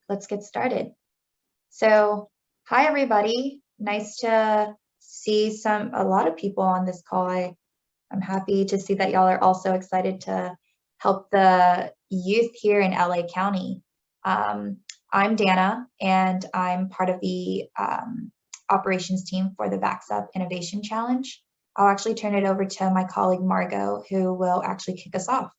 let's get started. So, hi everybody. Nice to see a lot of people on this call. I'm happy to see that y'all are also excited to help the youth here in LA County. I'm Dana, and I'm part of the operations team for the VaxUp Innovation Challenge. I'll actually turn it over to my colleague Margot, who will actually kick us off.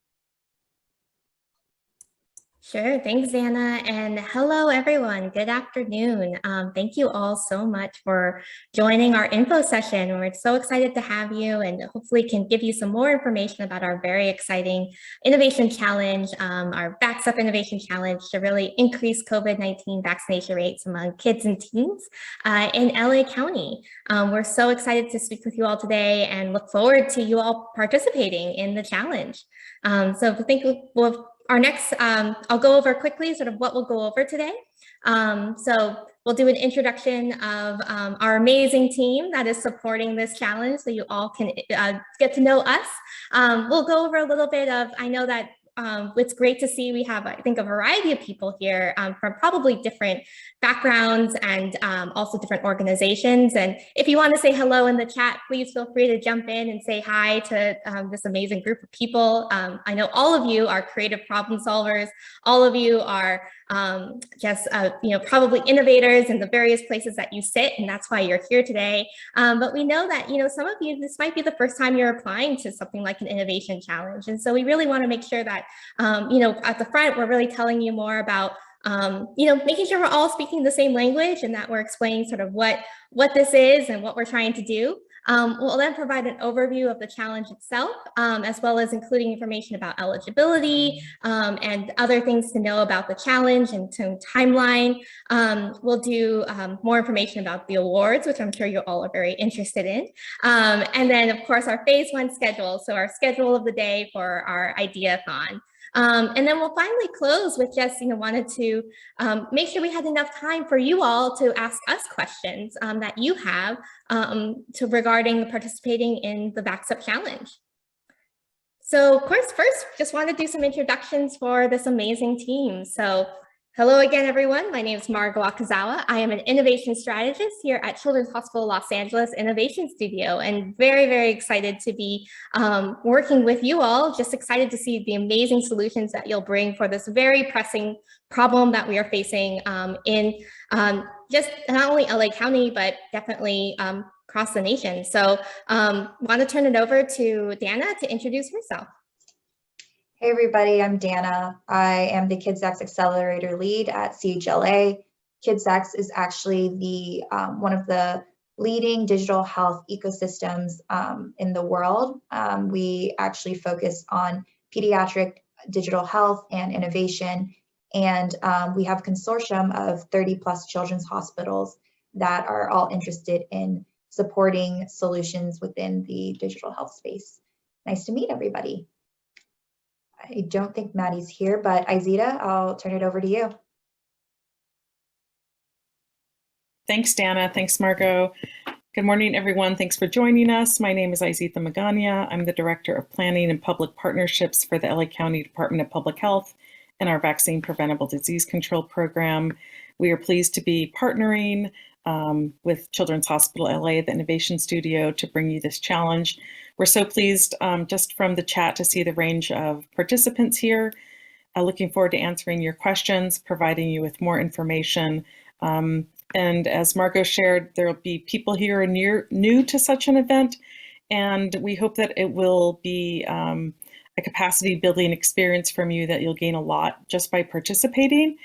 Sure. Thanks, Anna. And hello, everyone. Good afternoon. Thank you all so much for joining our info session. We're so excited to have you and hopefully can give you some more information about our very exciting innovation challenge, our VaxUp Innovation Challenge to really increase COVID-19 vaccination rates among kids and teens in LA County. We're so excited to speak with you all today and look forward to you all participating in the challenge. So I think our next, I'll go over quickly sort of what we'll go over today. So we'll do an introduction of our amazing team that is supporting this challenge so you all can get to know us. We'll go over a little bit of, I know that it's great to see we have, I think, a variety of people here from probably different backgrounds and also different organizations. And if you want to say hello in the chat, please feel free to jump in and say hi to this amazing group of people. I know all of you are creative problem solvers. All of you are probably innovators in the various places that you sit, and that's why you're here today. But we know that, some of you, this might be the first time you're applying to something like an innovation challenge. And so we really want to make sure that, at the front, we're really telling you more about making sure we're all speaking the same language and that we're explaining sort of what this is and what we're trying to do. We'll then provide an overview of the challenge itself, as well as including information about eligibility and other things to know about the challenge and timeline. We'll do more information about the awards, which I'm sure you all are very interested in. And then, of course, our phase 1 schedule, so our schedule of the day for our Ideathon. And then we'll finally close with just, wanted to make sure we had enough time for you all to ask us questions that you have regarding participating in the VaxUp Challenge. So, of course, first, just want to do some introductions for this amazing team. So, hello again, everyone. My name is Margot Akazawa. I am an innovation strategist here at Children's Hospital Los Angeles Innovation Studio, and very, very excited to be working with you all. Just excited to see the amazing solutions that you'll bring for this very pressing problem that we are facing in just not only LA County, but definitely across the nation. So want to turn it over to Dana to introduce herself. Hey everybody, I'm Dana. I am the KidsVax Accelerator Lead at CHLA. KidsVax is actually the one of the leading digital health ecosystems in the world. We actually focus on pediatric digital health and innovation, and we have a consortium of 30+ children's hospitals that are all interested in supporting solutions within the digital health space. Nice to meet everybody. I don't think Maddie's here, but Izita, I'll turn it over to you. Thanks, Dana. Thanks, Margot. Good morning, everyone. Thanks for joining us. My name is Izita Magana. I'm the Director of Planning and Public Partnerships for the LA County Department of Public Health and our Vaccine Preventable Disease Control Program. We are pleased to be partnering with Children's Hospital LA, the Innovation Studio, to bring you this challenge. We're so pleased just from the chat to see the range of participants here. Looking forward to answering your questions, providing you with more information. And as Margot shared, there will be people here new to such an event, and we hope that it will be a capacity building experience from you that you'll gain a lot just by participating.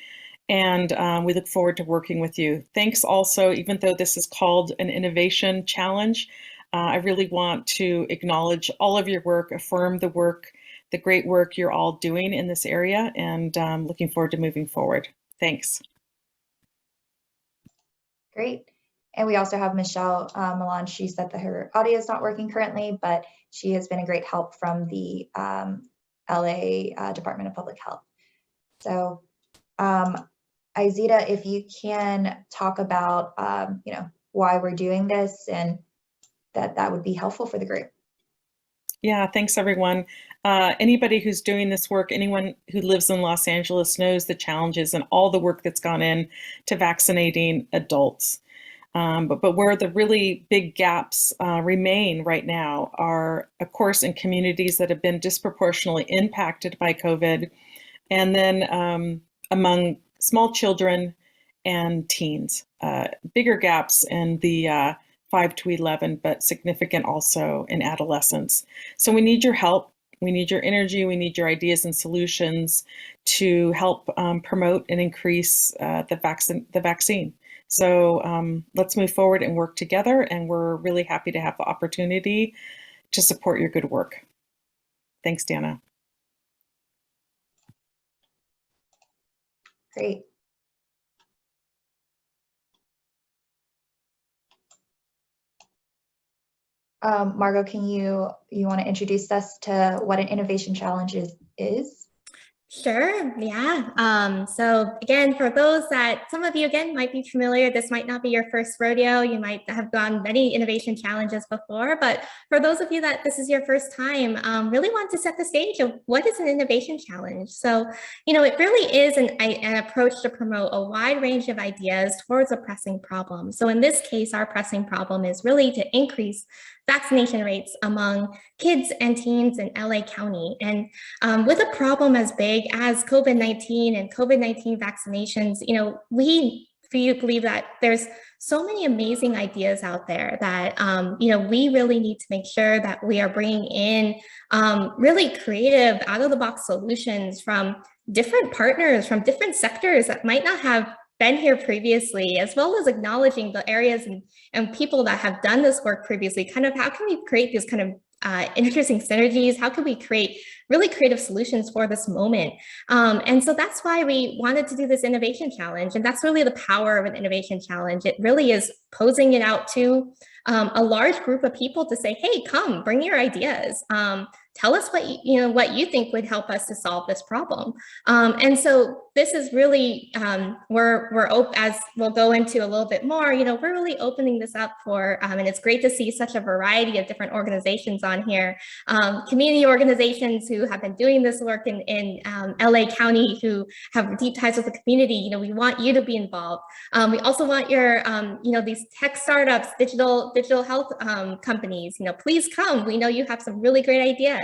And we look forward to working with you. Thanks also, even though this is called an innovation challenge, I really want to acknowledge all of your work, affirm the work, the great work you're all doing in this area, and looking forward to moving forward. Thanks. Great. And we also have Michelle Milan. She said that her audio is not working currently, but she has been a great help from the LA Department of Public Health. So Izita, if you can talk about why we're doing this, and that would be helpful for the group. Yeah, thanks everyone. Anybody who's doing this work, anyone who lives in Los Angeles knows the challenges and all the work that's gone in to vaccinating adults. But where the really big gaps remain right now are, of course, in communities that have been disproportionately impacted by COVID, and then among small children and teens. Bigger gaps in the 5 to 11, but significant also in adolescents. So we need your help. We need your energy. We need your ideas and solutions to help promote and increase the vaccine. So let's move forward and work together. And we're really happy to have the opportunity to support your good work. Thanks, Dana. Great. Margot, can you want to introduce us to what an innovation challenge is? Sure, yeah. So again, for those that, some of you again might be familiar, this might not be your first rodeo, you might have gone many innovation challenges before, but for those of you that this is your first time, really want to set the stage of what is an innovation challenge. So, it really is an approach to promote a wide range of ideas towards a pressing problem. So in this case, our pressing problem is really to increase vaccination rates among kids and teens in LA County. And with a problem as big as COVID-19 and COVID-19 vaccinations, we believe that there's so many amazing ideas out there that, we really need to make sure that we are bringing in really creative, out-of-the-box solutions from different partners, from different sectors that might not have been here previously, as well as acknowledging the areas and people that have done this work previously. Kind of how can we create these kind of interesting synergies? How can we create really creative solutions for this moment? And so that's why we wanted to do this innovation challenge. And that's really the power of an innovation challenge. It really is posing it out to a large group of people to say, hey, come, bring your ideas. Tell us what you think would help us to solve this problem. And so this is really we're open, as we'll go into a little bit more. We're really opening this up for, and it's great to see such a variety of different organizations on here. Community organizations who have been doing this work in LA County, who have deep ties with the community. We want you to be involved. We also want your these tech startups, digital health companies. Please come. We know you have some really great ideas.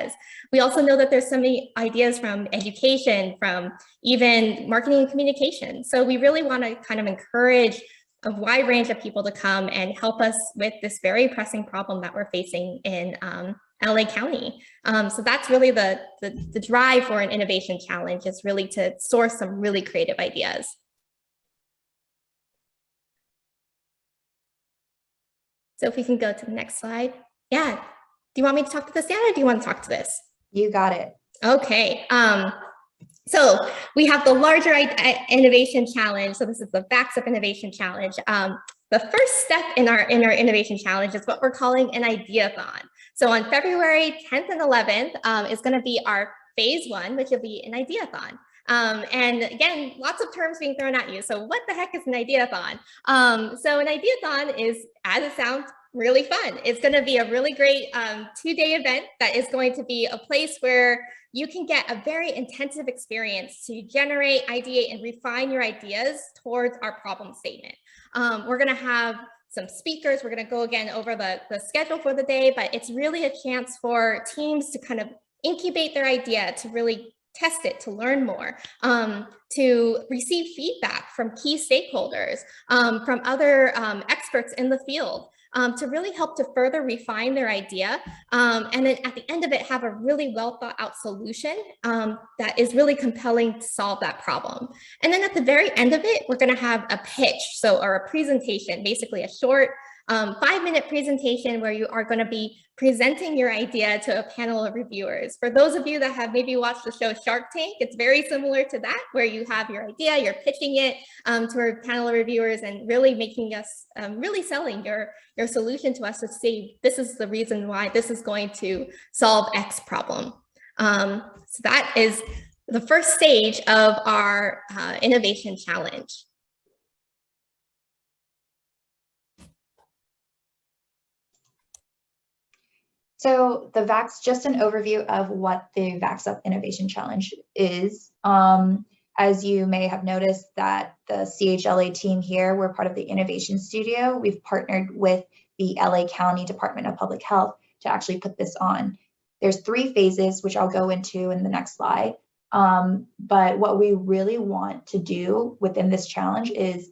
We also know that there's so many ideas from education, from even marketing and communication. So we really want to kind of encourage a wide range of people to come and help us with this very pressing problem that we're facing in LA County. So that's really the drive for an innovation challenge, is really to source some really creative ideas. So if we can go to the next slide. Yeah. Do you want me to talk to this, Dana, or do you want to talk to this? You got it. Okay. So we have the larger innovation challenge. So this is the VaxUp Innovation Challenge. The first step in our innovation challenge is what we're calling an ideathon. So on February 10th and 11th is going to be our phase 1, which will be an ideathon. And again, lots of terms being thrown at you. So what the heck is an ideathon? So an ideathon is, as it sounds, really fun. It's going to be a really great 2-day event that is going to be a place where you can get a very intensive experience to generate, ideate, and refine your ideas towards our problem statement. We're going to have some speakers. We're going to go again over the schedule for the day, but it's really a chance for teams to kind of incubate their idea, to really test it, to learn more, to receive feedback from key stakeholders, from other experts in the field, to really help to further refine their idea. And then at the end of it, have a really well thought out solution that is really compelling to solve that problem. And then at the very end of it, we're going to have a pitch, or a presentation, basically a short 5-minute presentation where you are going to be presenting your idea to a panel of reviewers. For those of you that have maybe watched the show Shark Tank, it's very similar to that, where you have your idea, you're pitching it to a panel of reviewers and really making us, really selling your solution to us to say, this is the reason why this is going to solve X problem. So that is the first stage of our innovation challenge. So just an overview of what the VaxUp Innovation Challenge is. As you may have noticed that the CHLA team here, we're part of the Innovation Studio. We've partnered with the LA County Department of Public Health to actually put this on. There's 3 phases, which I'll go into in the next slide. But what we really want to do within this challenge is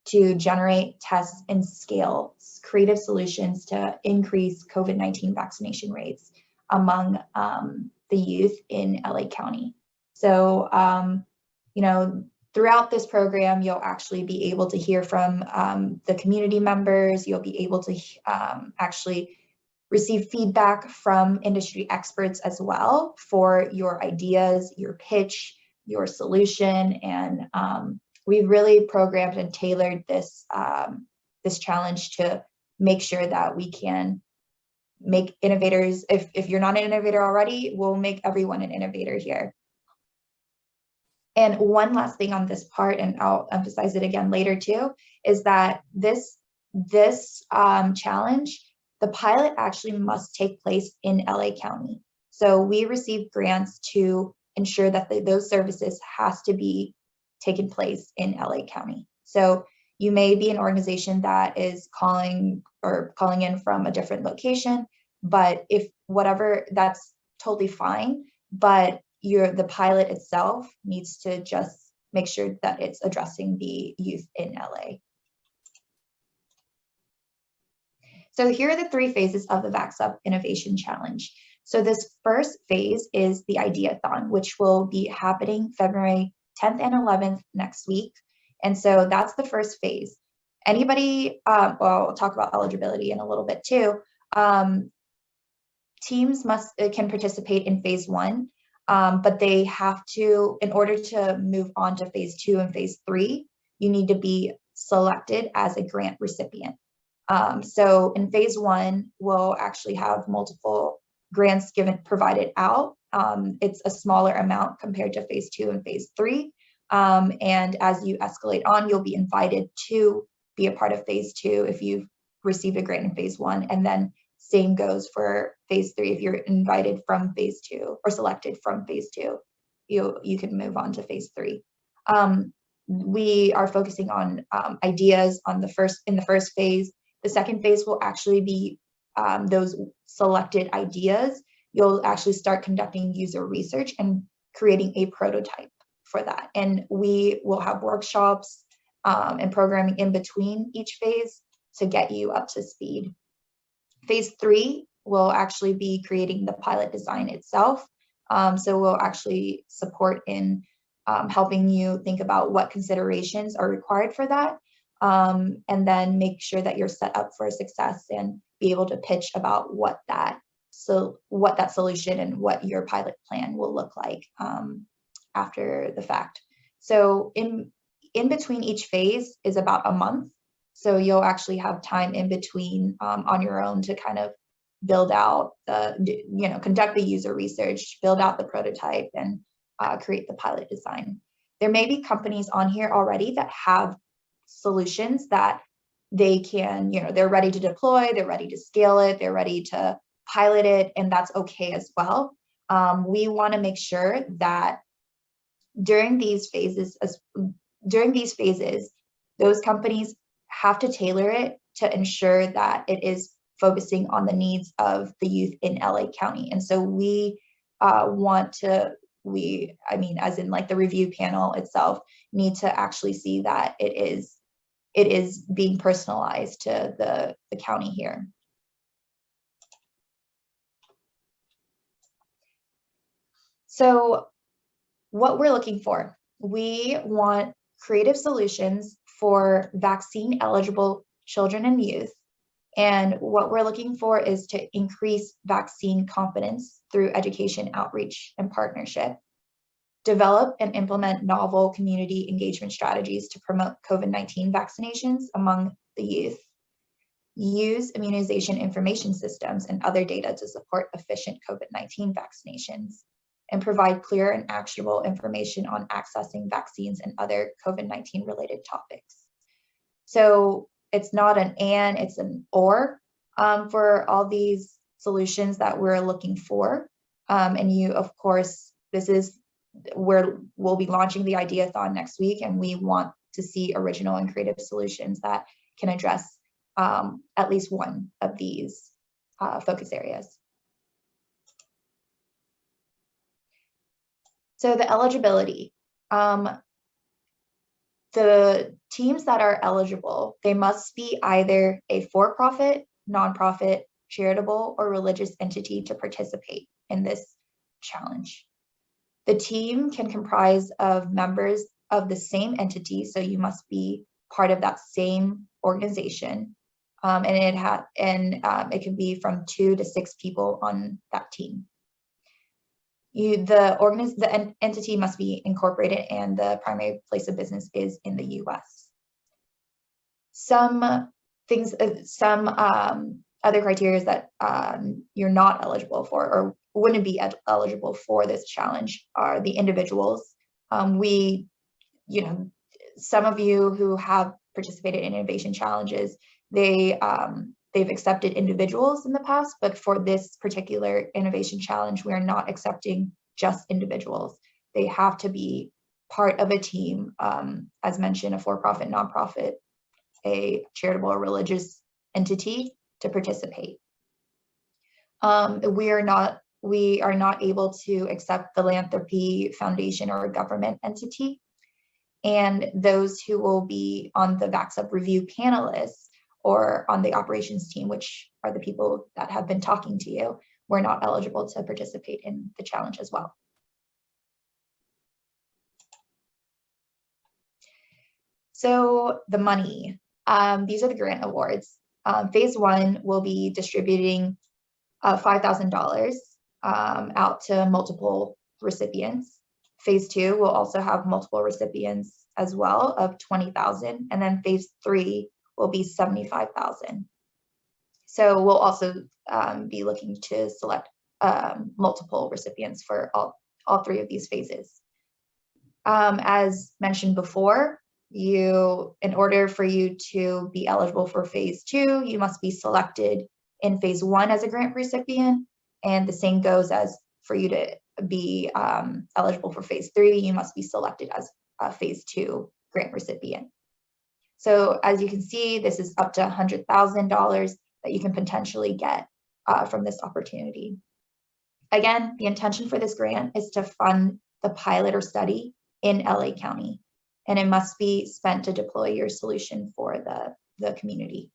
to generate, test, and scale creative solutions to increase COVID-19 vaccination rates among the youth in LA County. So, throughout this program, you'll actually be able to hear from the community members. You'll be able to actually receive feedback from industry experts as well for your ideas, your pitch, your solution, and we've really programmed and tailored this this challenge to make sure that we can make innovators. If you're not an innovator already, we'll make everyone an innovator here. And one last thing on this part, and I'll emphasize it again later too, is that this challenge, the pilot actually must take place in LA County. So we receive grants to ensure that those services has to be taken place in LA County. So you may be an organization that is calling in from a different location, but if whatever, that's totally fine. But the pilot itself needs to just make sure that it's addressing the youth in LA. So here are the 3 phases of the VaxUp Innovation Challenge. So this first phase is the Ideathon, which will be happening February 10th and 11th next week. And so that's the first phase. Anybody, well, I'll talk about eligibility in a little bit too. Teams can participate in phase 1, but they have to, in order to move on to phase 2 and phase 3, you need to be selected as a grant recipient. So in phase 1, we'll actually have multiple grants provided out. It's a smaller amount compared to phase 2 and phase 3. And as you escalate on, you'll be invited to be a part of phase 2 if you've received a grant in phase 1. And then same goes for phase 3. If you're invited from phase 2 or selected from phase 2, you can move on to phase 3. We are focusing on ideas in the first phase. The second phase will actually be those selected ideas. You'll actually start conducting user research and creating a prototype for that. And we will have workshops and programming in between each phase to get you up to speed. Phase 3 will actually be creating the pilot design itself. So we'll actually support in helping you think about what considerations are required for that. And then make sure that you're set up for success and be able to pitch about what that solution and what your pilot plan will look like after the fact. So in between each phase is about a month. So you'll actually have time in between on your own to kind of build out conduct the user research, build out the prototype, and create the pilot design. There may be companies on here already that have solutions that they can, they're ready to deploy, they're ready to scale it, they're ready to pilot it, and that's okay as well. We want to make sure that during these phases, those companies have to tailor it to ensure that it is focusing on the needs of the youth in LA County. And so we as in like the review panel itself, need to actually see that it is being personalized to the county here. So what we're looking for, we want creative solutions for vaccine eligible children and youth. And what we're looking for is to increase vaccine confidence through education, outreach, and partnership. Develop and implement novel community engagement strategies to promote COVID-19 vaccinations among the youth. Use immunization information systems and other data to support efficient COVID-19 vaccinations, and provide clear and actionable information on accessing vaccines and other COVID-19 related topics. So it's not an and, it's an or for all these solutions that we're looking for. And you, of course, this is where we'll be launching the Ideathon next week, and we want to see original and creative solutions that can address at least one of these focus areas. So the eligibility. The teams that are eligible, they must be either a for-profit, nonprofit, charitable, or religious entity to participate in this challenge. The team can comprise of members of the same entity, so you must be part of that same organization, and it can be from 2 to 6 people on that team. The entity must be incorporated, and the primary place of business is in the U.S. Some other criteria that you're not eligible for or wouldn't be eligible for this challenge are the individuals. Some of you who have participated in innovation challenges, they've accepted individuals in the past, but for this particular innovation challenge, we are not accepting just individuals. They have to be part of a team, as mentioned, a for-profit, nonprofit, a charitable or religious entity to participate. We are not able to accept philanthropy, foundation, or government entity. And those who will be on the VaxUp review panelists or on the operations team, which are the people that have been talking to you, we're not eligible to participate in the challenge as well. So the money, these are the grant awards. Phase 1 will be distributing $5,000 out to multiple recipients. Phase 2 will also have multiple recipients as well of $20,000, and then phase 3 will be $75,000. So we'll also be looking to select multiple recipients for all 3 of these phases. As mentioned before, in order for you to be eligible for phase 2, you must be selected in phase 1 as a grant recipient, and the same goes as for you to be eligible for phase 3, you must be selected as a phase 2 grant recipient. So as you can see, this is up to $100,000 that you can potentially get from this opportunity. Again, the intention for this grant is to fund the pilot or study in LA County, and it must be spent to deploy your solution for the community.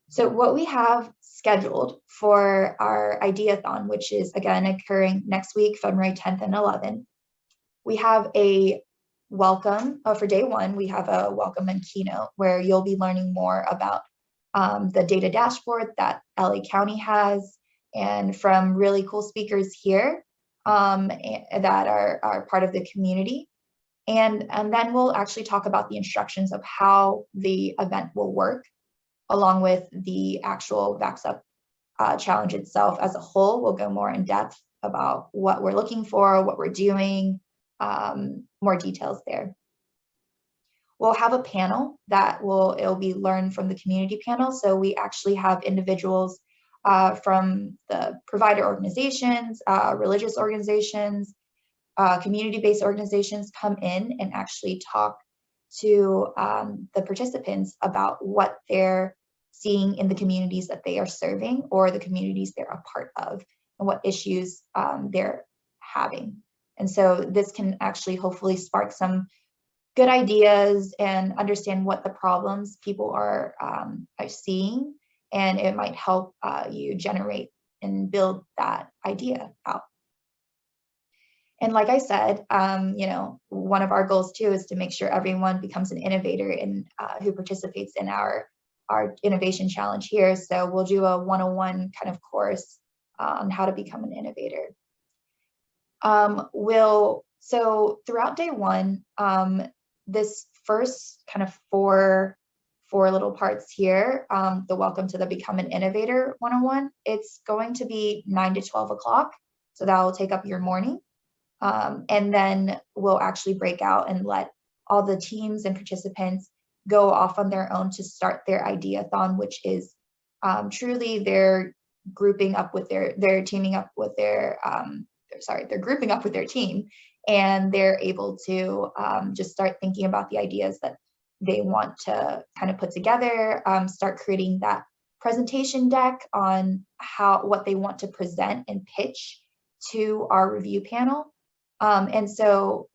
So what we have scheduled for our Ideathon, which is again occurring next week, February 10th and 11th, we have a welcome. For day 1, we have a welcome and keynote where you'll be learning more about the data dashboard that LA County has, and from really cool speakers here that are part of the community. And then we'll actually talk about the instructions of how the event will work, along with the actual VaxUp challenge itself as a whole. We'll go more in depth about what we're looking for, what we're doing, more details there. We'll have a panel that it'll be learned from the community panel. So we actually have individuals from the provider organizations, religious organizations, community-based organizations come in and actually talk to the participants about what they're seeing in the communities that they are serving or the communities they're a part of, and what issues they're having. And so this can actually hopefully spark some good ideas and understand what the problems people are seeing, and it might help you generate and build that idea out. And like I said, one of our goals too is to make sure everyone becomes an innovator and who participates in our innovation challenge here. So we'll do a 101 kind of course on how to become an innovator. So throughout day 1, this first kind of four little parts here, the Welcome to the Become an Innovator 101, it's going to be 9 to 12 o'clock. So that will take up your morning. And then we'll actually break out and let all the teams and participants go off on their own to start their ideathon, which is truly they're grouping up with they're teaming up with they're grouping up with their team, and they're able to just start thinking about the ideas that they want to kind of put together, start creating that presentation deck on what they want to present and pitch to our review panel. And so,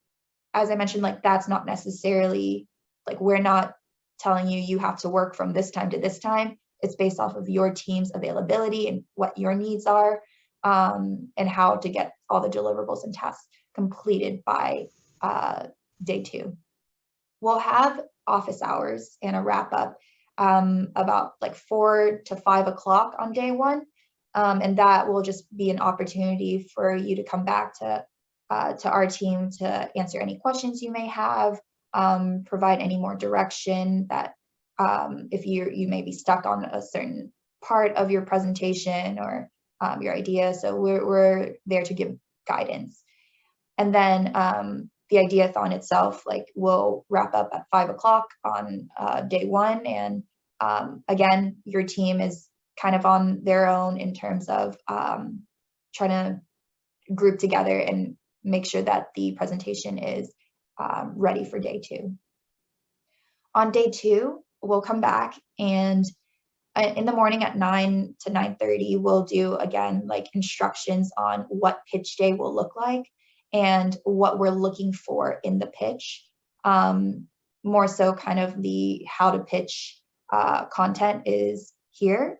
as I mentioned, like that's not necessarily like we're not telling you have to work from this time to this time. It's based off of your team's availability and what your needs are, and how to get all the deliverables and tasks completed by day 2. We'll have office hours and a wrap up about like 4 to 5 o'clock on day 1. And that will just be an opportunity for you to come back to our team to answer any questions you may have, provide any more direction that if you may be stuck on a certain part of your presentation or your idea. So we're there to give guidance. And then the ideathon itself, like, will wrap up at 5 o'clock on day 1. And again, your team is kind of on their own in terms of trying to group together and make sure that the presentation is ready for day 2. On day 2, we'll come back, and in the morning at 9 to 9:30, we'll do, again, like instructions on what pitch day will look like and what we're looking for in the pitch. More so kind of the how to pitch content is here.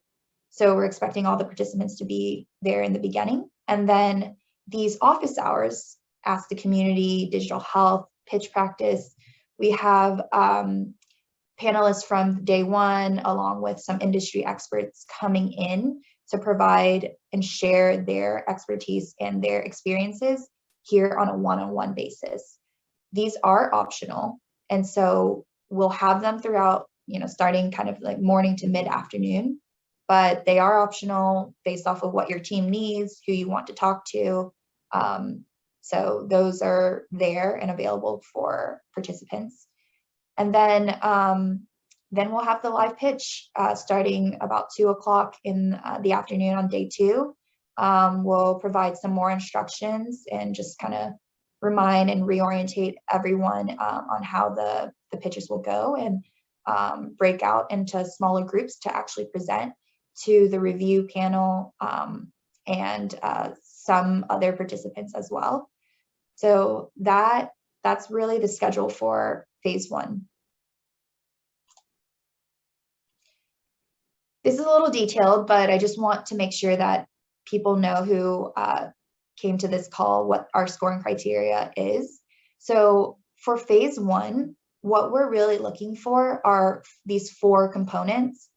So we're expecting all the participants to be there in the beginning. And then these office hours, Ask the Community, Digital Health, Pitch Practice, we have panelists from day 1, along with some industry experts coming in to provide and share their expertise and their experiences here on a one-on-one basis. These are optional, and so we'll have them throughout, starting kind of like morning to mid-afternoon, but they are optional based off of what your team needs, who you want to talk to. So those are there and available for participants. And then we'll have the live pitch starting about 2 o'clock in the afternoon on day 2. We'll provide some more instructions and just kind of remind and reorientate everyone on how the pitches will go, and break out into smaller groups to actually present to the review panel and some other participants as well. So that's really the schedule for phase 1. This is a little detailed, but I just want to make sure that people know who came to this call what our scoring criteria is. So for phase 1, what we're really looking for are these 4 components.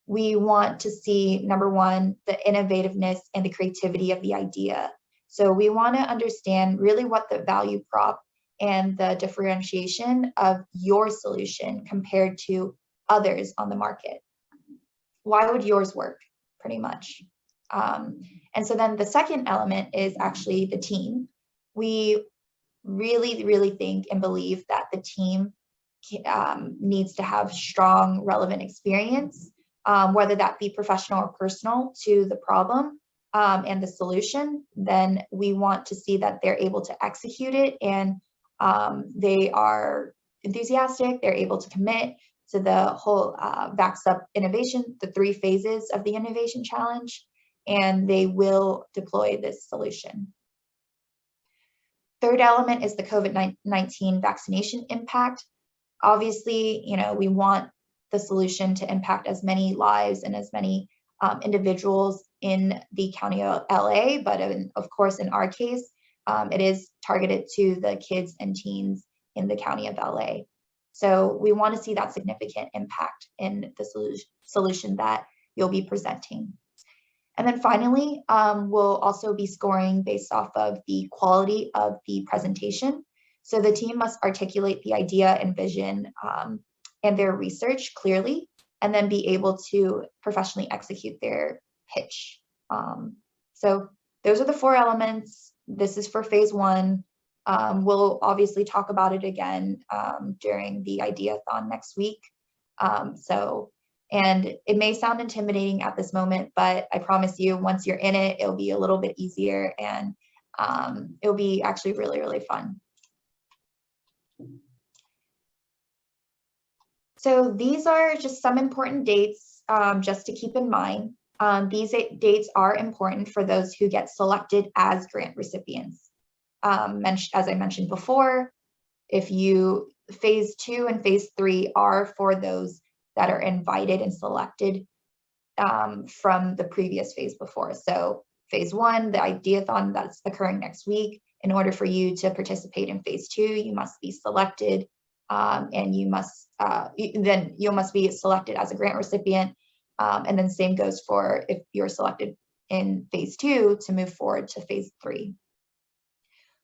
We want to see, number 1, the innovativeness and the creativity of the idea. So we want to understand really what the value prop and the differentiation of your solution compared to others on the market. Why would yours work, pretty much? And so then the second element is actually the team. We really, really think and believe that the team needs to have strong, relevant experience, whether that be professional or personal, to the problem and the solution. Then we want to see that they're able to execute it, and they are enthusiastic, they're able to commit to the whole VaxUp innovation, the 3 phases of the innovation challenge, and they will deploy this solution. Third element is the COVID-19 vaccination impact. Obviously, we want the solution to impact as many lives and as many individuals in the county of LA, but of course, in our case, it is targeted to the kids and teens in the county of LA. So we want to see that significant impact in the solution that you'll be presenting. And then finally, we'll also be scoring based off of the quality of the presentation. So the team must articulate the idea and vision and their research clearly, and then be able to professionally execute their pitch. So those are the 4 elements. This is for phase 1. We'll obviously talk about it again during the Ideathon next week. And it may sound intimidating at this moment, but I promise you, once you're in it, it'll be a little bit easier, and it'll be actually really, really fun. So these are just some important dates just to keep in mind. These dates are important for those who get selected as grant recipients. As I mentioned before, phase 2 and phase 3 are for those that are invited and selected from the previous phase before. So phase 1, the Ideathon that's occurring next week, in order for you to participate in phase 2, you must be selected, and you must be selected as a grant recipient. And then same goes for if you're selected in phase 2 to move forward to phase 3.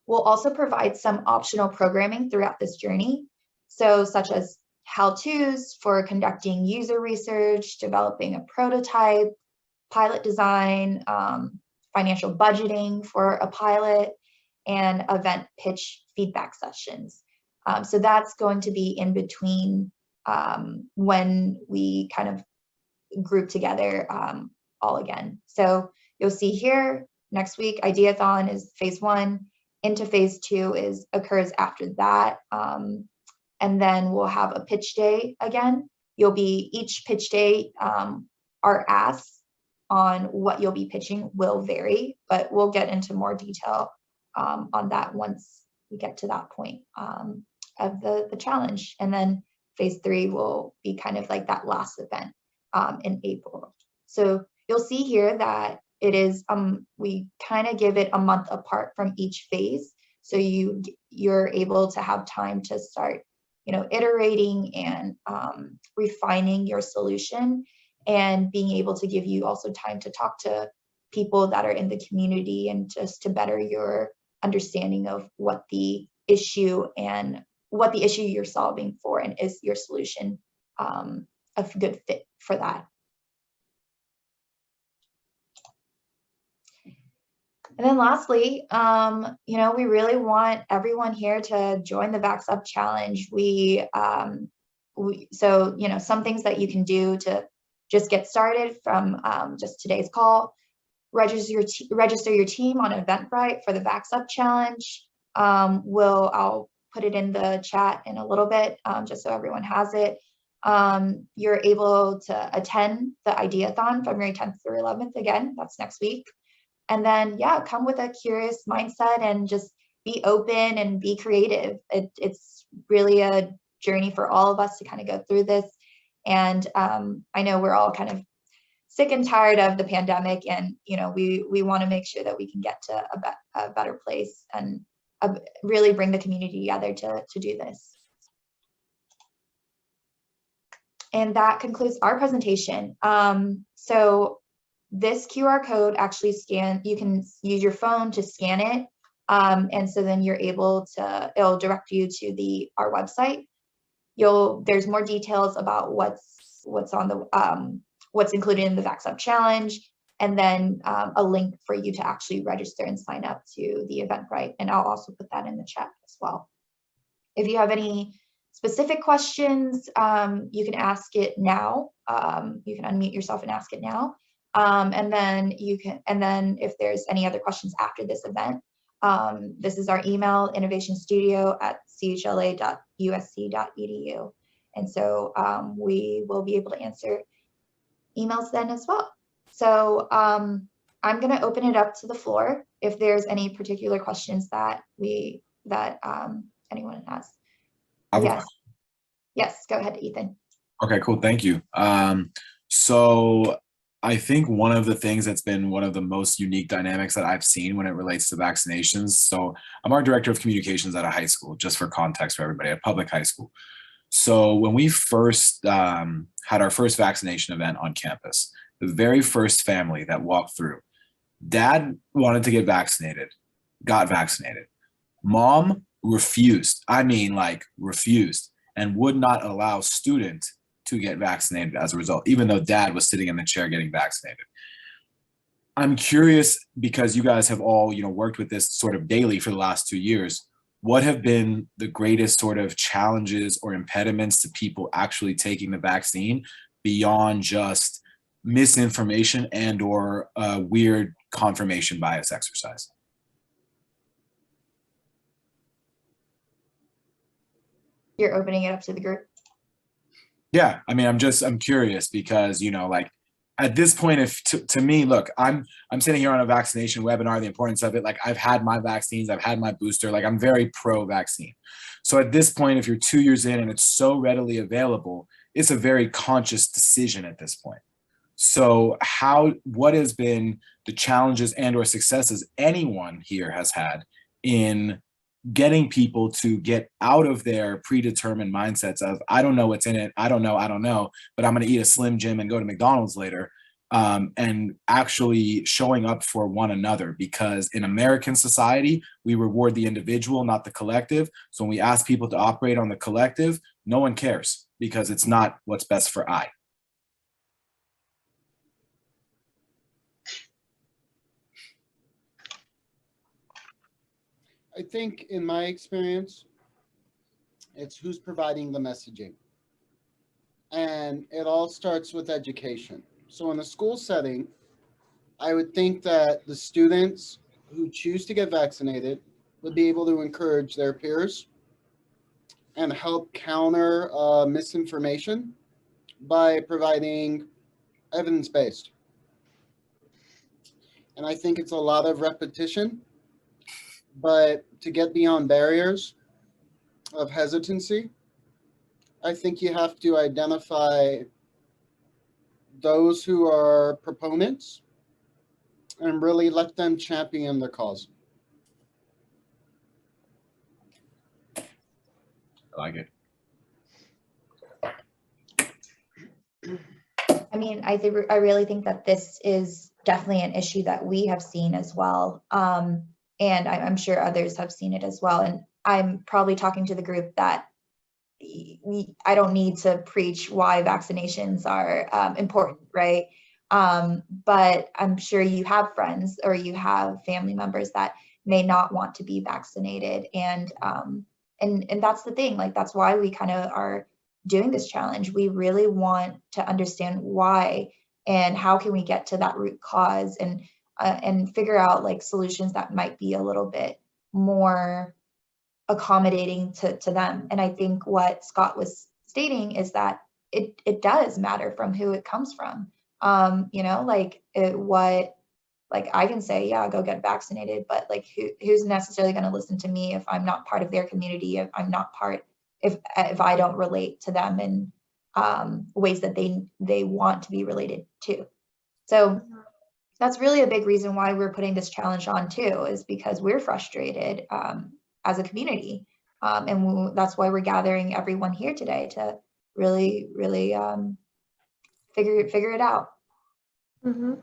We'll also provide some optional programming throughout this journey, so such as how-tos for conducting user research, developing a prototype, pilot design, financial budgeting for a pilot, and event pitch feedback sessions. So that's going to be in between when we kind of group together all again. So you'll see here next week, Ideathon is phase 1, into phase 2 occurs after that. And then we'll have a pitch day again. Each pitch day, our asks on what you'll be pitching will vary, but we'll get into more detail on that once we get to that point of the challenge. And then phase 3 will be kind of like that last event in April. So you'll see here that it is, we kind of give it a month apart from each phase. So you're able to have time to start, iterating and refining your solution, and being able to give you also time to talk to people that are in the community, and just to better your understanding of what the issue you're solving for, and is your solution a good fit for that. And then lastly, we really want everyone here to join the VaxUp Challenge. So some things that you can do to just get started from just today's call: register your team on Eventbrite for the VaxUp Challenge. I'll put it in the chat in a little bit, just so everyone has it. You're able to attend the Ideathon February 10th through 11th. Again, that's next week. And then, come with a curious mindset and just be open and be creative. It's really a journey for all of us to kind of go through this. And I know we're all kind of sick and tired of the pandemic, and we want to make sure that we can get to a better place, and really bring the community together to do this. And that concludes our presentation. So this QR code actually you can use your phone to scan it. And so then you're able to, it'll direct you to our website. There's more details about what's on the, what's included in the VaxUp Challenge, and then a link for you to actually register and sign up to the Eventbrite. And I'll also put that in the chat as well. If you have any specific questions, you can ask it now. You can unmute yourself and ask it now. And then if there's any other questions after this event, this is our email, innovationstudio@chla.usc.edu. And so we will be able to answer emails then as well. So I'm going to open it up to the floor if there's any particular questions that anyone has. Yes, go ahead, Ethan. Okay, cool. Thank you. So I think one of the things that's been one of the most unique dynamics that I've seen when it relates to vaccinations. So I'm our director of communications at a high school, just for context for everybody, at a public high school. So when we first had our first vaccination event on campus, the very first family that walked through, dad wanted to get vaccinated, got vaccinated. Mom refused, refused, and would not allow student to get vaccinated as a result, even though dad was sitting in the chair getting vaccinated. I'm curious, because you guys have all, worked with this sort of daily for the last 2 years, what have been the greatest sort of challenges or impediments to people actually taking the vaccine beyond just misinformation and or weird confirmation bias exercise? You're opening it up to the group. Yeah, I mean, I'm curious because, you know, like at this point, if to me, look, I'm sitting here on a vaccination webinar, the importance of it, like I've had my vaccines, I've had my booster, like I'm very pro-vaccine. So at this point, if you're 2 years in and it's so readily available, it's a very conscious decision at this point. So what has been the challenges and or successes anyone here has had in getting people to get out of their predetermined mindsets of, I don't know what's in it, I don't know, but I'm going to eat a Slim Jim and go to McDonald's later, and actually showing up for one another? Because in American society, we reward the individual, not the collective. So when we ask people to operate on the collective, no one cares because it's not what's best for I. I think in my experience, it's who's providing the messaging. And it all starts with education. So in a school setting, I would think that the students who choose to get vaccinated would be able to encourage their peers and help counter misinformation by providing evidence-based. And I think it's a lot of repetition. But to get beyond barriers of hesitancy, I think you have to identify those who are proponents and really let them champion the cause. I like it. I mean, I really think that this is definitely an issue that we have seen as well. And I'm sure others have seen it as well. And I'm probably talking to the group that I don't need to preach why vaccinations are important, right? But I'm sure you have friends or you have family members that may not want to be vaccinated. And that's the thing, like, that's why we kind of are doing this challenge. We really want to understand why and how can we get to that root cause and figure out like solutions that might be a little bit more accommodating to them. And I think what Scott was stating is that it does matter from who it comes from. You know, like like I can say, yeah, go get vaccinated, but like who's necessarily going to listen to me if I'm not part of their community, if I'm not part, if I don't relate to them in ways that they want to be related to. So that's really a big reason why we're putting this challenge on too, is because we're frustrated as a community. And that's why we're gathering everyone here today to really figure it out. Mm-hmm.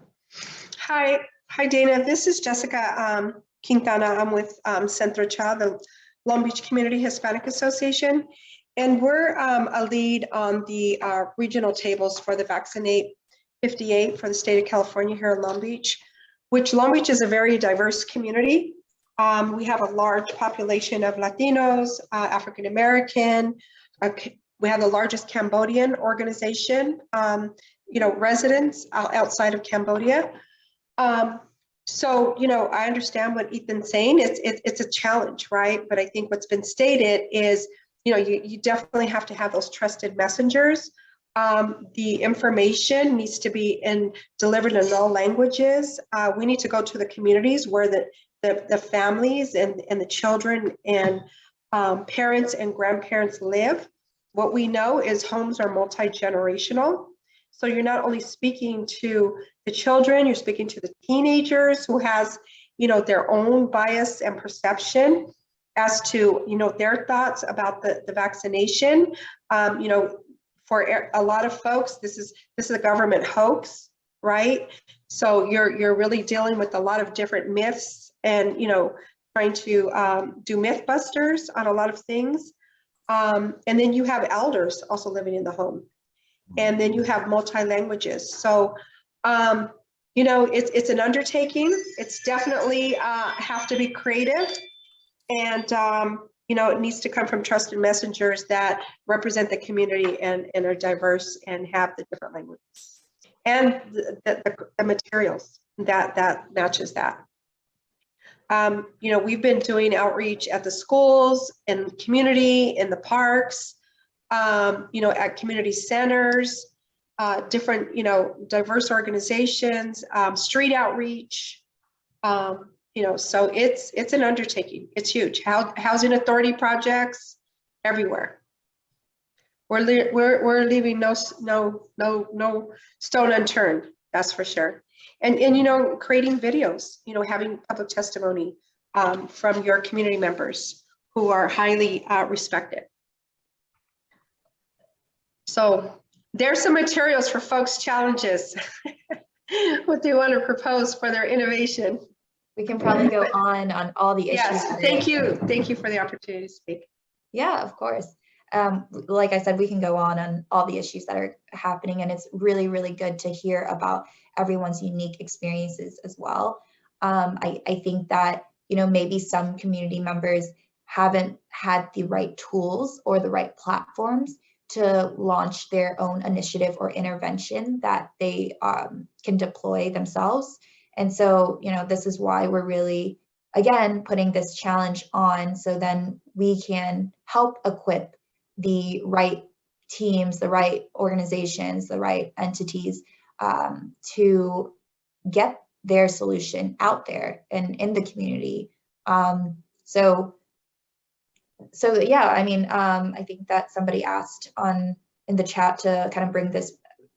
Hi, Dana. This is Jessica Quintana. I'm with Centro Cha, the Long Beach Community Hispanic Association. And we're a lead on the regional tables for the Vaccinate 58 for the state of California here in Long Beach, which Long Beach is a very diverse community. We have a large population of Latinos, African American. We have the largest Cambodian organization, residents outside of Cambodia. So, I understand what Ethan's saying. It's a challenge, right? But I think what's been stated is, you definitely have to have those trusted messengers. The information needs to be delivered in all languages. We need to go to the communities where the families and the children and parents and grandparents live. What we know is homes are multi-generational. So you're not only speaking to the children, you're speaking to the teenagers who has, their own bias and perception as to, their thoughts about the vaccination. For a lot of folks, this is a government hoax, right? So you're really dealing with a lot of different myths and, trying to do myth busters on a lot of things. And then you have elders also living in the home. And then you have multi-languages. So, it's an undertaking. It's definitely have to be creative. And, it needs to come from trusted messengers that represent the community and are diverse and have the different languages and the materials that matches that. We've been doing outreach at the schools, in community, in the parks, at community centers, different, diverse organizations, street outreach. So it's an undertaking. It's huge. Housing authority projects everywhere. We're leaving no stone unturned. That's for sure. And creating videos. Having public testimony from your community members who are highly respected. So there's some materials for folks' challenges. What they want to propose for their innovation. We can probably go on all the issues. Yes, thank you. Thank you for the opportunity to speak. Yeah, of course. Like I said, we can go on all the issues that are happening, and it's really, really good to hear about everyone's unique experiences as well. I think that, maybe some community members haven't had the right tools or the right platforms to launch their own initiative or intervention that they can deploy themselves. And so, this is why we're really, again, putting this challenge on, so then we can help equip the right teams, the right organizations, the right entities to get their solution out there and in the community. So yeah, I think that somebody asked in the chat to kind of bring this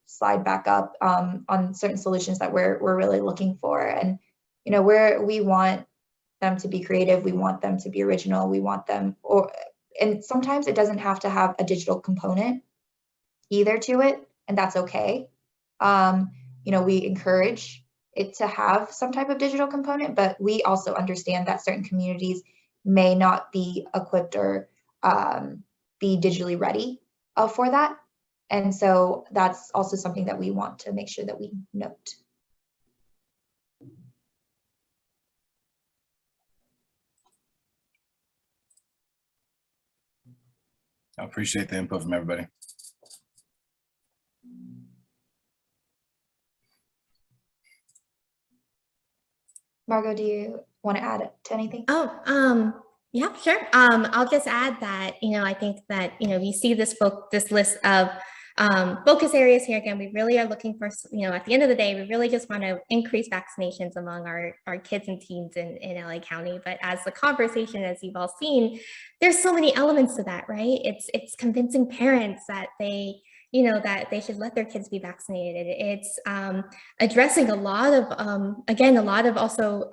slide back up on certain solutions that we're really looking for. And, we want them to be creative. We want them to be original. We want them, and sometimes it doesn't have to have a digital component either to it, and that's okay. We encourage it to have some type of digital component, but we also understand that certain communities may not be equipped or be digitally ready for that. And so that's also something that we want to make sure that we note. I appreciate the input from everybody. Margot, do you want to add to anything? Yeah, sure. I'll just add that, I think that, we see this list of focus areas here. Again, we really are looking for, at the end of the day, we really just want to increase vaccinations among our kids and teens in LA County. But as the conversation, as you've all seen, there's so many elements to that, right? It's convincing parents that they should let their kids be vaccinated. It's addressing a lot of also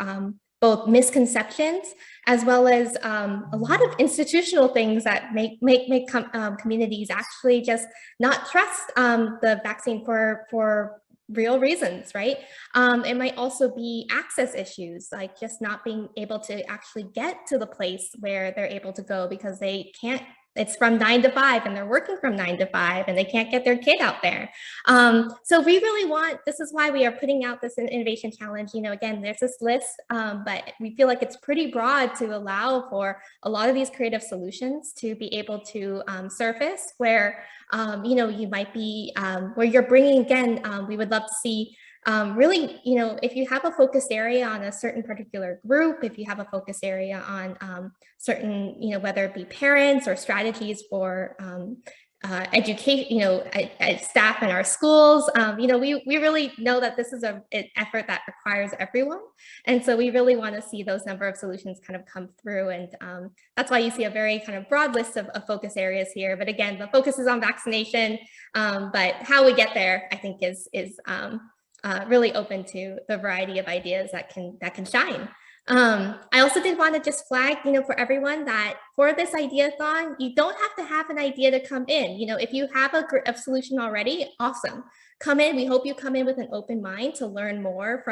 both misconceptions, as well as a lot of institutional things that make communities actually just not trust the vaccine for real reasons, right? It might also be access issues, like just not being able to actually get to the place where they're able to go because they can't. It's from 9 to 5 and they're working from 9 to 5 and they can't get their kid out there. So we really this is why we are putting out this innovation challenge. Again, there's this list, but we feel like it's pretty broad to allow for a lot of these creative solutions to be able to surface where, you might be, where you're bringing, again, we would love to see really, if you have a focused area on a certain particular group, if you have a focus area on certain, whether it be parents or strategies for education, staff in our schools, we really know that this is an effort that requires everyone. And so we really want to see those number of solutions kind of come through. And that's why you see a very kind of broad list of focus areas here. But again, the focus is on vaccination, but how we get there, I think is really open to the variety of ideas that can shine. I also did want to just flag, for everyone that for this ideathon, you don't have to have an idea to come in. If you have a solution already, awesome. Come in. We hope you come in with an open mind to learn more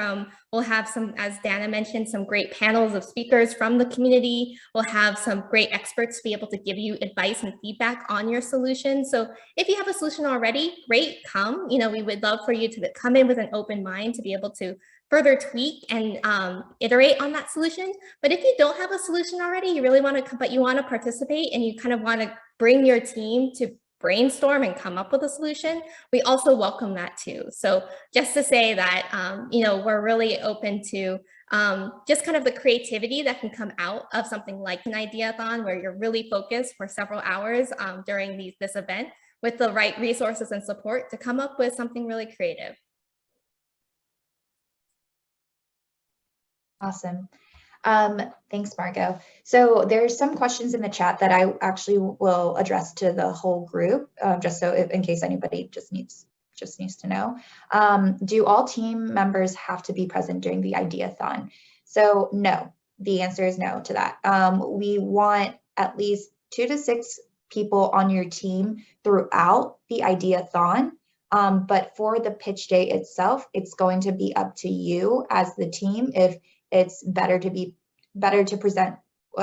we'll have some, as Dana mentioned, some great panels of speakers from the community. We'll have some great experts to be able to give you advice and feedback on your solution. So if you have a solution already, great, come. We would love for you to come in with an open mind to be able to further tweak and iterate on that solution. But if you don't have a solution already, you really want to, but you want to participate and you kind of want to bring your team to brainstorm and come up with a solution, we also welcome that too. So just to say that, you know, we're really open to just kind of the creativity that can come out of something like an ideathon, where you're really focused for several hours during this event with the right resources and support to come up with something really creative. Awesome. Thanks, Margot. So there's some questions in the chat that I actually will address to the whole group, just so in case anybody just needs to know. Do all team members have to be present during the ideathon? So no, the answer is no to that. We want at least 2 to 6 people on your team throughout the ideathon. But for the pitch day itself, it's going to be up to you as the team if it's better to present,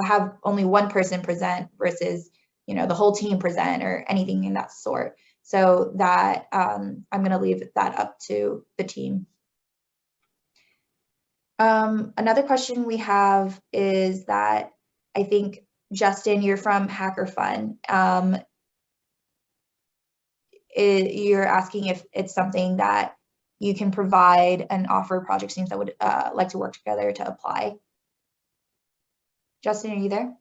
have only one person present versus, you know, the whole team present or anything in that sort. So that I'm going to leave that up to the team. Another question we have is that I think, Justin, you're from Hacker Fun. You're asking if it's something that you can provide and offer project teams that would like to work together to apply. Justin, are you there?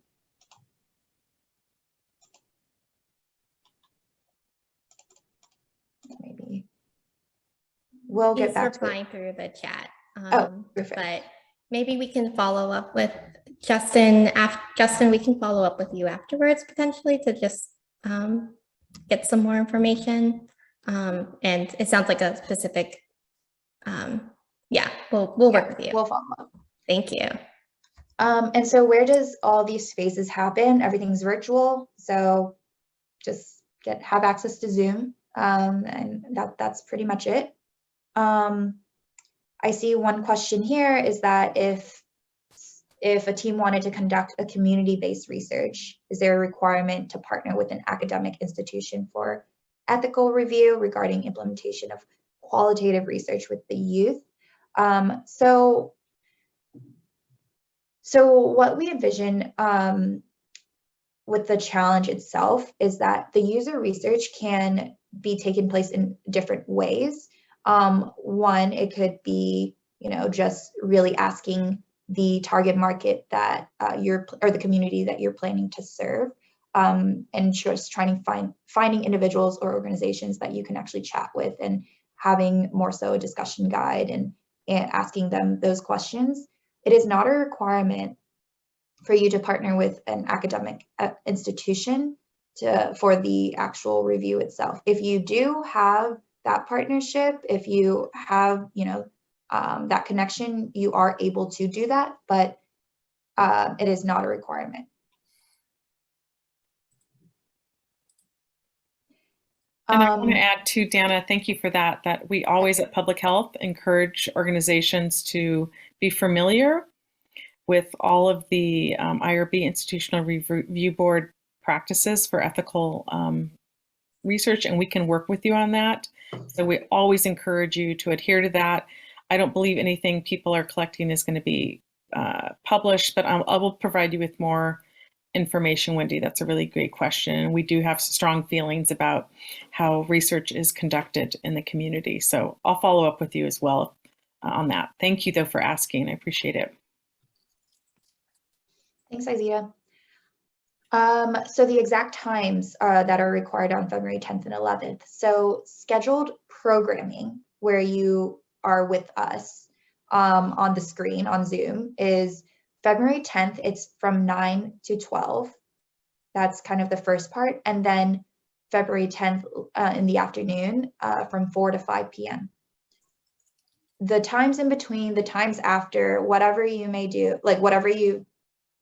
Maybe. We'll get back to it. He's replying through the chat. Perfect. But maybe we can follow up with Justin. Justin, we can follow up with you afterwards, potentially, to just get some more information. And it sounds like a specific, yeah, we'll work with you. We'll follow up. Thank you. And so where does all these spaces happen? Everything's virtual. So just have access to Zoom. And that's pretty much it. I see one question here is that if a team wanted to conduct a community-based research, is there a requirement to partner with an academic institution for ethical review regarding implementation of qualitative research with the youth? So what we envision with the challenge itself is that the user research can be taken place in different ways. One, it could be, you know, just really asking the target market that or the community that you're planning to serve, and just trying to finding individuals or organizations that you can actually chat with and having more so a discussion guide and asking them those questions. It is not a requirement for you to partner with an academic institution for the actual review itself. If you do have that partnership, if you have, you know, that connection, you are able to do that, but it is not a requirement. And I want to add to Dana, thank you for that we always at Public Health encourage organizations to be familiar with all of the IRB Institutional Review Board practices for ethical research, and we can work with you on that. So we always encourage you to adhere to that. I don't believe anything people are collecting is going to be published, but I will provide you with more information, Wendy. That's a really great question. And we do have strong feelings about how research is conducted in the community. So I'll follow up with you as well on that. Thank you, though, for asking. I appreciate it. Thanks, Isaiah. So the exact times that are required on February 10th and 11th. So scheduled programming where you are with us on the screen on Zoom is February 10th. It's from 9 to 12. That's kind of the first part. And then February 10th in the afternoon from 4 to 5 p.m. The times in between, the times after, whatever you may do, like whatever you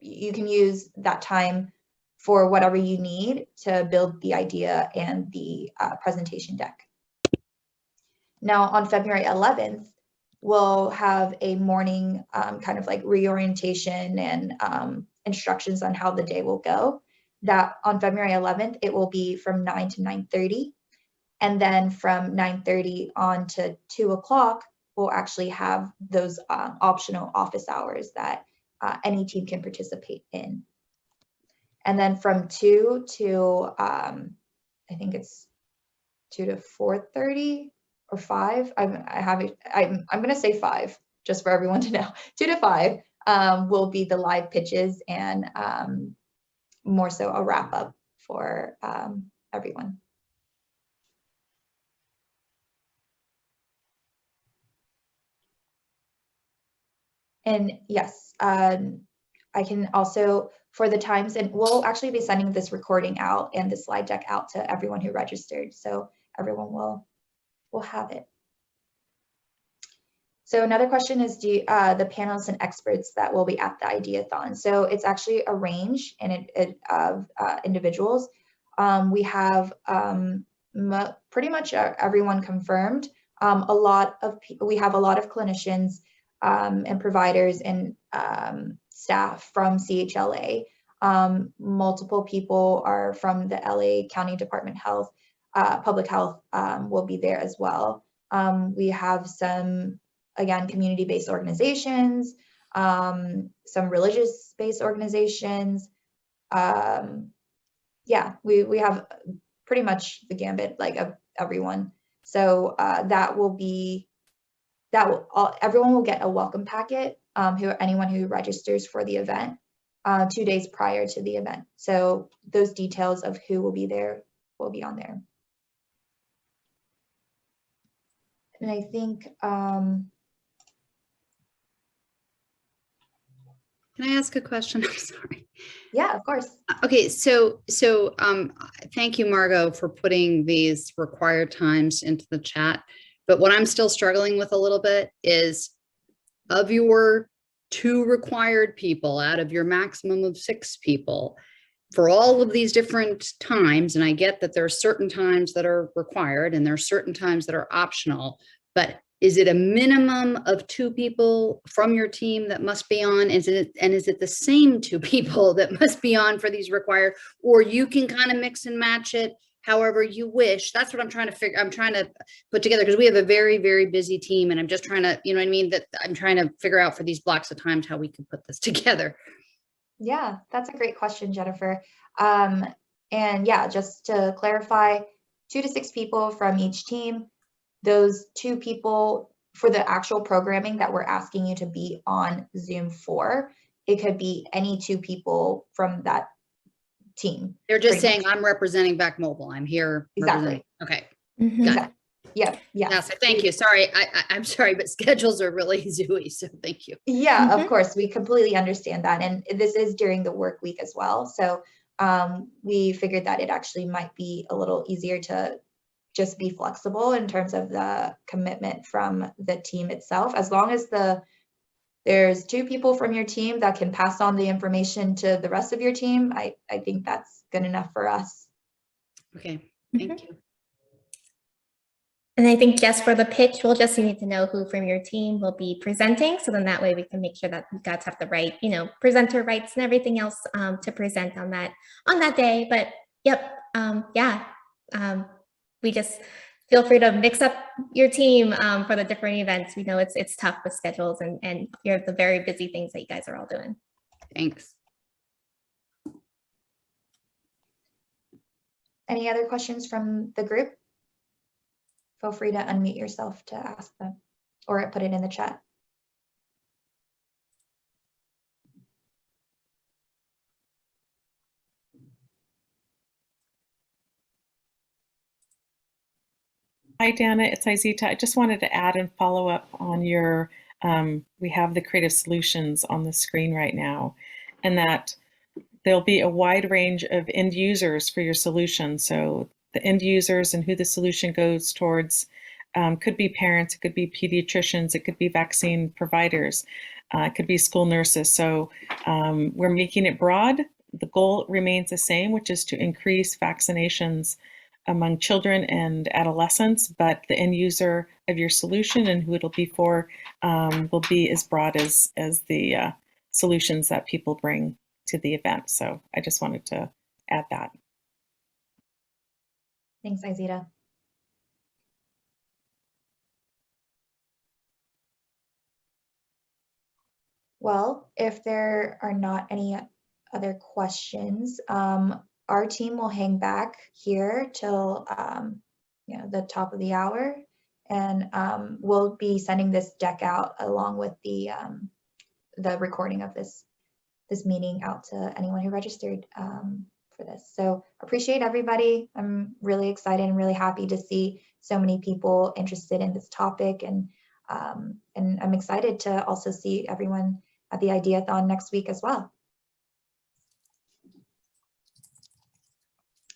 can use that time for whatever you need to build the idea and the presentation deck. Now on February 11th, we'll have a morning kind of like reorientation and instructions on how the day will go. That on February 11th, it will be from 9 to 9:30. And then from 9:30 on to 2 o'clock, we'll actually have those optional office hours that any team can participate in. And then from 2 to, I think it's 2 to 4:30 or 5. I'm going to say 5 just for everyone to know. 2 to 5 will be the live pitches and more so a wrap up for everyone. And yes, I can also, for the times, and we'll actually be sending this recording out and the slide deck out to everyone who registered, so everyone will have it. So another question is the panelists and experts that will be at the Ideathon. So it's actually a range of individuals. We have pretty much everyone confirmed. We have a lot of clinicians and providers and staff from CHLA. Multiple people are from the LA County Department of Health, Public Health will be there as well. We have some, again, community-based organizations, some religious-based organizations. Yeah, we have pretty much the gambit, like, of everyone. So everyone will get a welcome packet, anyone who registers for the event 2 days prior to the event. So those details of who will be there will be on there. And I think, Can I ask a question? I'm sorry. yeah, of course. Okay, so thank you, Margot, for putting these required times into the chat. But what I'm still struggling with a little bit is, of your 2 required people out of your maximum of 6 people, for all of these different times, and I get that there are certain times that are required and there are certain times that are optional, but is it a minimum of 2 people from your team that must be on? Is it the same 2 people that must be on for these required, or you can kind of mix and match it however you wish? That's what I'm trying to put together, because we have a very, very busy team, and I'm just trying to, you know what I mean, that I'm trying to figure out for these blocks of times how we can put this together. Yeah, that's a great question, Jennifer. And yeah, just to clarify, 2 to 6 people from each team. Those 2 people for the actual programming that we're asking you to be on Zoom for, it could be any 2 people from that team. They're just saying, much. I'm representing Back Mobile. I'm here. Exactly. Okay. Mm-hmm. Got it. Yeah. Yeah. So thank you. Sorry. I'm sorry, but schedules are really zooey. So thank you. Yeah, of course. We completely understand that. And this is during the work week as well. So we figured that it actually might be a little easier to just be flexible in terms of the commitment from the team itself. As long as there's 2 people from your team that can pass on the information to the rest of your team, I think that's good enough for us. Okay, thank you. And I think just for the pitch, we'll just need to know who from your team will be presenting. So then that way we can make sure that you guys have the right, presenter rights and everything else to present on that day. But yep, we just feel free to mix up your team for the different events. We know it's tough with schedules and you're the very busy things that you guys are all doing. Thanks. Any other questions from the group? Feel free to unmute yourself to ask them or put it in the chat. Hi, Dana, it's Izita. I just wanted to add and follow up on your, we have the creative solutions on the screen right now, and that there'll be a wide range of end users for your solution. So the end users and who the solution goes towards could be parents, it could be pediatricians, it could be vaccine providers, it could be school nurses. So we're making it broad. The goal remains the same, which is to increase vaccinations among children and adolescents, but the end user of your solution and who it'll be for will be as broad as the solutions that people bring to the event. So I just wanted to add that. Thanks, Izita. Well, if there are not any other questions, our team will hang back here till the top of the hour, and we'll be sending this deck out along with the recording of this meeting out to anyone who registered for this. So appreciate everybody. I'm really excited and really happy to see so many people interested in this topic, and I'm excited to also see everyone at the Ideathon next week as well.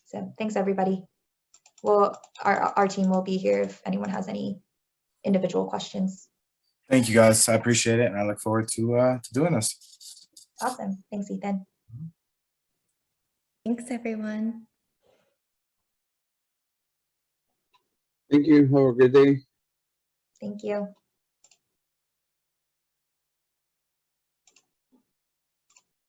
So thanks everybody. Well, our team will be here if anyone has any individual questions. Thank you guys. I appreciate it, and I look forward to doing this. Awesome. Thanks, Ethan. Thanks, everyone. Thank you. Have a good day. Thank you.